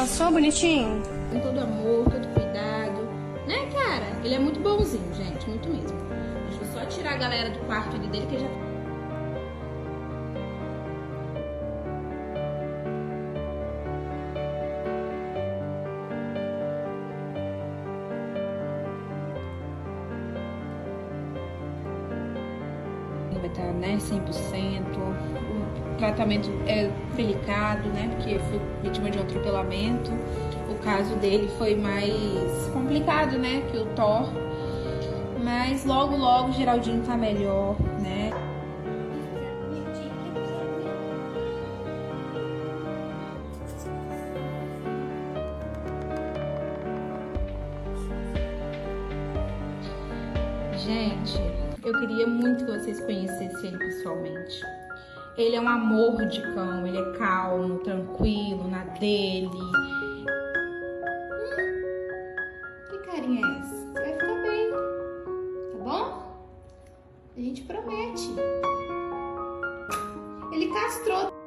Gostou, bonitinho? Com todo amor, todo cuidado. Né, cara? Ele é muito bonzinho, gente. Muito mesmo. Deixa eu só tirar a galera do quarto ali dele que já... vai estar, né, 100%. O tratamento é delicado, né, porque foi vítima de um atropelamento. O caso dele foi mais complicado, né, que o Thor. Mas logo, logo o Geraldinho tá melhor, né. Gente, eu queria muito que vocês conhecessem ele pessoalmente. Ele é um amor de cão, ele é calmo, tranquilo, na dele. Que carinha é essa? Você vai ficar bem, tá bom? A gente promete. Ele castrou.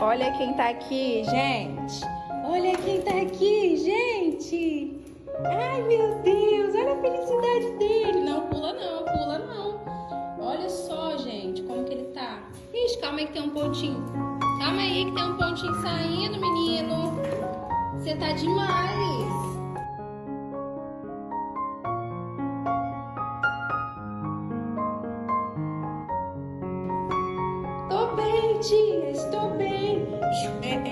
Olha quem tá aqui, gente. Olha quem tá aqui, gente. Ai, meu Deus, olha a felicidade dele. Não, pula não, pula não. Olha só, gente, como que ele tá. Ixi, calma aí que tem um pontinho. Calma aí que tem um pontinho saindo, menino. Você tá demais. Tô bem, tia, estou bem. Vem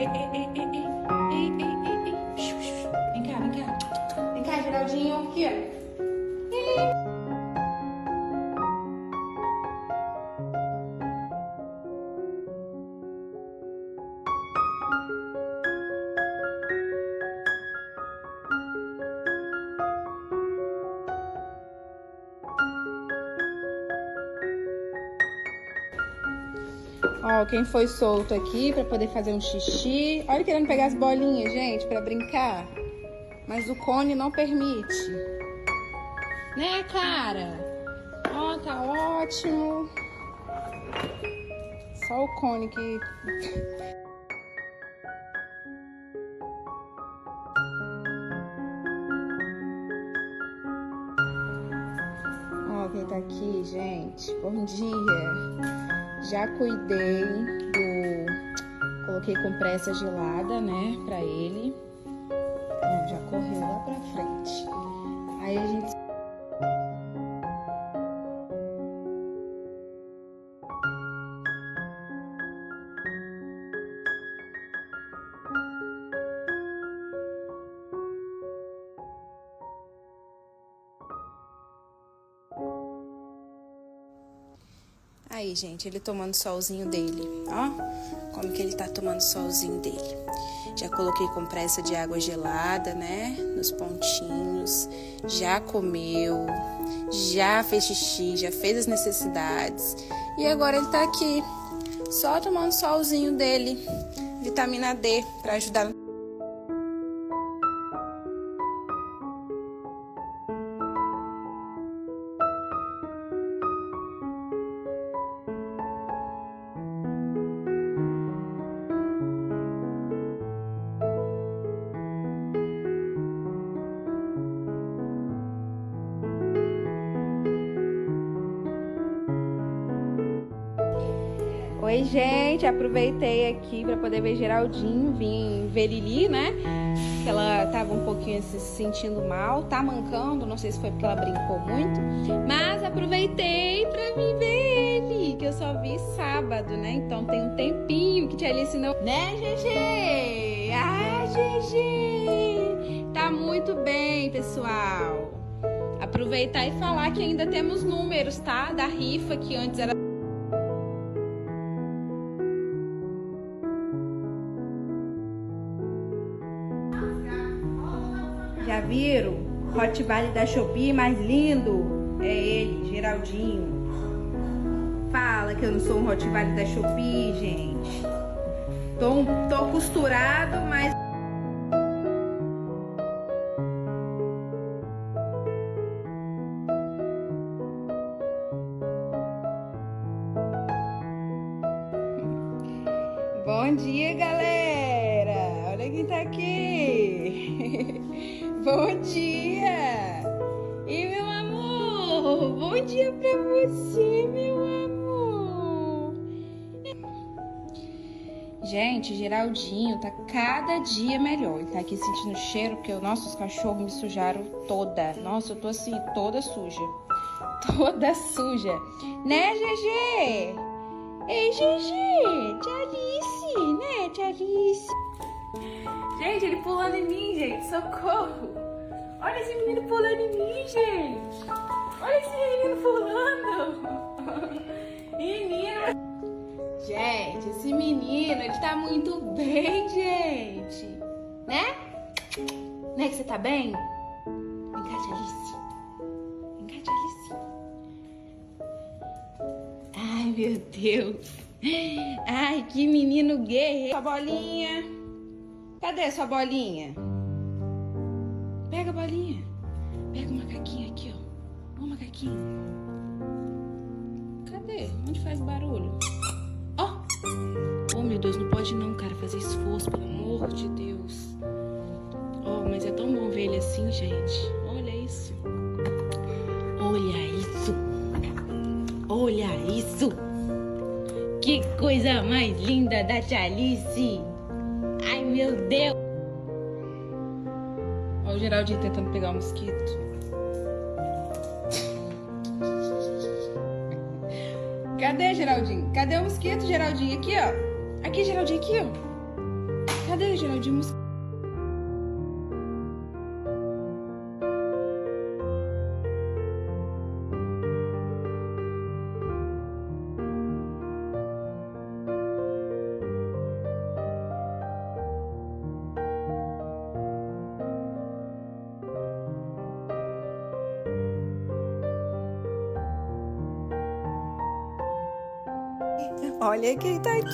cá, vem cá. Vem cá, Geraldinho. Aqui, ó. Ó, quem foi solto aqui pra poder fazer um xixi. Olha, querendo pegar as bolinhas, gente, pra brincar. Mas o cone não permite. Né, cara? Ó, tá ótimo. Só o cone que... Ó, quem tá aqui, gente. Bom dia. Já cuidei do... Coloquei compressa gelada, né, pra ele. Ó, já correu lá pra frente. Aí a gente... Aí, gente, ele tomando solzinho dele, ó, como que ele tá tomando solzinho dele. Já coloquei compressa de água gelada, né, nos pontinhos, já comeu, já fez xixi, já fez as necessidades. E agora ele tá aqui, só tomando solzinho dele, vitamina D, pra ajudar. Oi, gente, aproveitei aqui para poder ver Geraldinho, vim ver Lili, né? Que ela tava um pouquinho se sentindo mal, tá mancando, não sei se foi porque ela brincou muito, mas aproveitei para vir ver ele, que eu só vi sábado, né? Então tem um tempinho que tia Alice não... Né, GG? Ah, GG! Tá muito bem, pessoal. Aproveitar e falar que ainda temos números, tá? Da rifa, que antes era... Já viram? Rottweiler da Shopee mais lindo? É ele, Geraldinho. Fala que eu não sou um Rottweiler da Shopee, gente. Tô costurado, mas... quem tá aqui. Bom dia. E meu amor, bom dia pra você, meu amor. Gente, Geraldinho tá cada dia melhor. Ele tá aqui sentindo cheiro, porque os cachorros me sujaram toda. Nossa, eu tô assim, toda suja. Toda suja. Né, GG? Ei, GG, tia Alice, né, tia Alice? Gente, ele pulando em mim, gente, socorro. Olha esse menino pulando em mim, gente. Olha esse menino pulando. Menino. Gente, esse menino, ele tá muito bem, gente. Né? Né que você tá bem? Vem cá, tia Alice. Vem cá, tia Alice. Ai, meu Deus. Ai, que menino guerreiro. Sua bolinha. Cadê sua bolinha? Pega a bolinha. Pega o macaquinho aqui, ó. Ó o macaquinho. Cadê? Onde faz barulho? Ó. Oh, meu Deus, não pode não, cara, fazer esforço, pelo amor de Deus. Oh, mas é tão bom ver ele assim, gente. Olha isso. Olha isso. Olha isso! Que coisa mais linda da tia Alice! Ai, meu Deus! Olha o Geraldinho tentando pegar o mosquito. Cadê, Geraldinho? Cadê o mosquito, Geraldinho? Aqui, ó. Aqui, Geraldinho, aqui, ó. Cadê, Geraldinho, o mosquito? Olha quem tá aqui!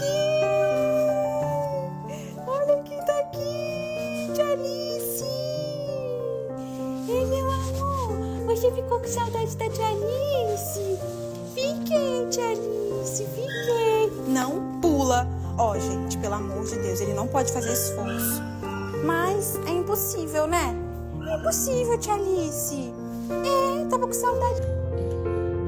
Olha quem tá aqui! Tia Alice! Ei, meu amor! Você ficou com saudade da tia Alice? Fiquei, tia Alice, fiquei! Não pula! Ó, gente, pelo amor de Deus, ele não pode fazer esforço. Mas é impossível, né? É impossível, tia Alice! Tava com saudade.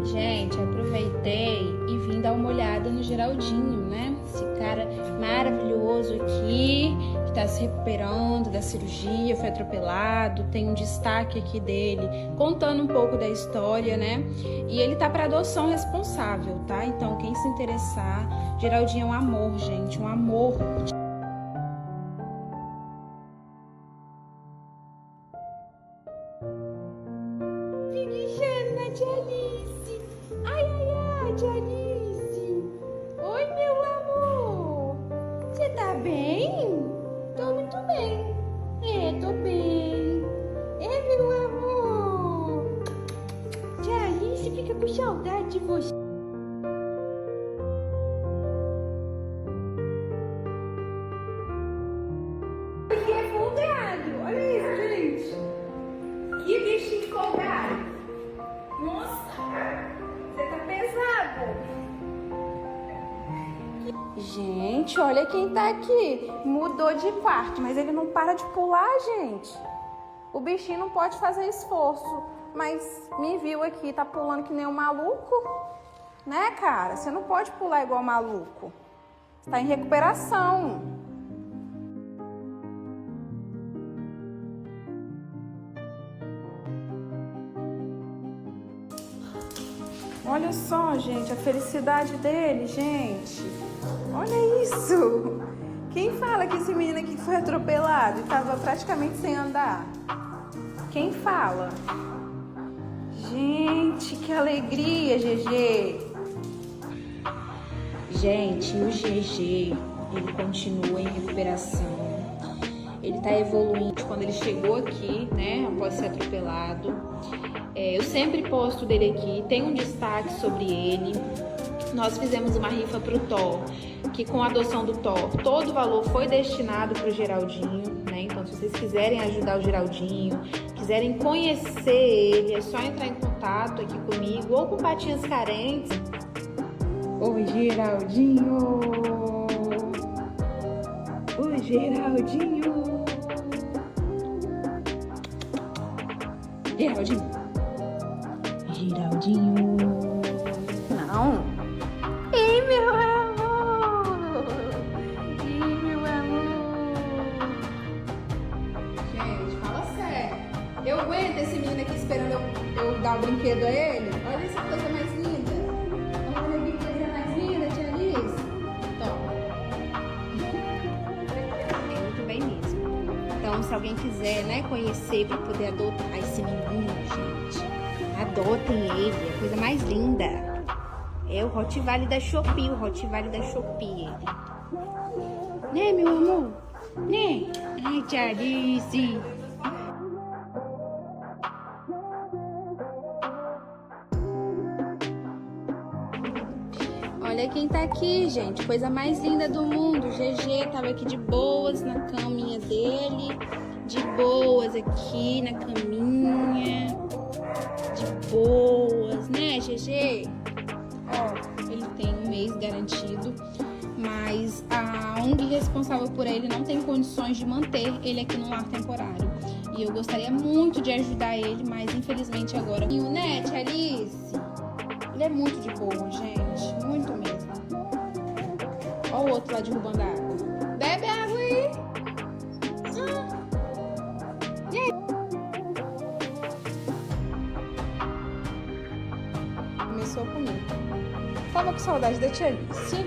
Gente, aproveitei e vim dar uma olhada no Geraldinho, né? Esse cara maravilhoso aqui, que tá se recuperando da cirurgia, foi atropelado, tem um destaque aqui dele, contando um pouco da história, né? E ele tá para adoção responsável, tá? Então, quem se interessar, Geraldinho é um amor, gente, um amor. Tia Alice. Ai, ai, ai, tia Alice. Oi, meu amor. Você tá bem? Tô muito bem. Tô bem. Meu amor. Tia Alice fica com saudade de você. Que é folgado. Olha isso, gente. Que bichinho folgado. Nossa, você tá pesado. Gente, olha quem tá aqui. Mudou de quarto, mas ele não para de pular, gente. O bichinho não pode fazer esforço, mas me viu aqui, tá pulando que nem um maluco. Né, cara? Você não pode pular igual maluco. Você tá em recuperação. Olha só, gente, a felicidade dele, gente. Olha isso. Quem fala que esse menino aqui foi atropelado e estava praticamente sem andar? Quem fala? Gente, que alegria, GG. Gente, o GG, ele continua em recuperação. Ele tá evoluindo. Quando ele chegou aqui, né, após ser atropelado, eu sempre posto dele aqui, tem um destaque sobre ele. Nós fizemos uma rifa pro Thor, que com a adoção do Thor, todo o valor foi destinado pro Geraldinho, né? Então, se vocês quiserem ajudar o Geraldinho, quiserem conhecer ele, é só entrar em contato aqui comigo ou com Patinhas Carentes. Oi, Geraldinho! O Geraldinho. Geraldinho. Geraldinho. Não. Ei, meu amor. Ei, meu amor. Gente, fala sério. Eu aguento esse menino aqui esperando eu dar o brinquedo a ele? Olha essa coisa mais linda. Olha que coisa mais linda, tia Alice. Toma. Muito bem mesmo. Então, se alguém quiser, né, conhecer para poder adotar esse menino, gente, adotem ele. É a coisa mais linda. É o Rottweiler da Shopee, ele. Né, meu amor? Né? Ai, tia Alice. Olha quem tá aqui, gente. Coisa mais linda do mundo. O GG tava aqui de boas na caminha dele. De boas aqui na caminha. De boas, né, GG? Ó, ele tem um mês garantido. Mas a ONG responsável por ele não tem condições de manter ele aqui no lar temporário. E eu gostaria muito de ajudar ele, mas infelizmente agora... E o né, tia Alice? Ele é muito de boa, gente. Muito mesmo. Olha o outro lá derrubando a água. Bebe água aí. E aí? Começou comigo. Tava com saudade da tia Alice.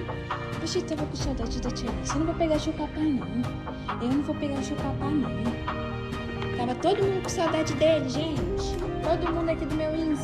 Oxi, tava com saudade da tia Alice. Eu não vou pegar o papá, não. Eu não vou pegar o papá, não. Tava todo mundo com saudade dele, gente. Todo mundo aqui do meu Insta.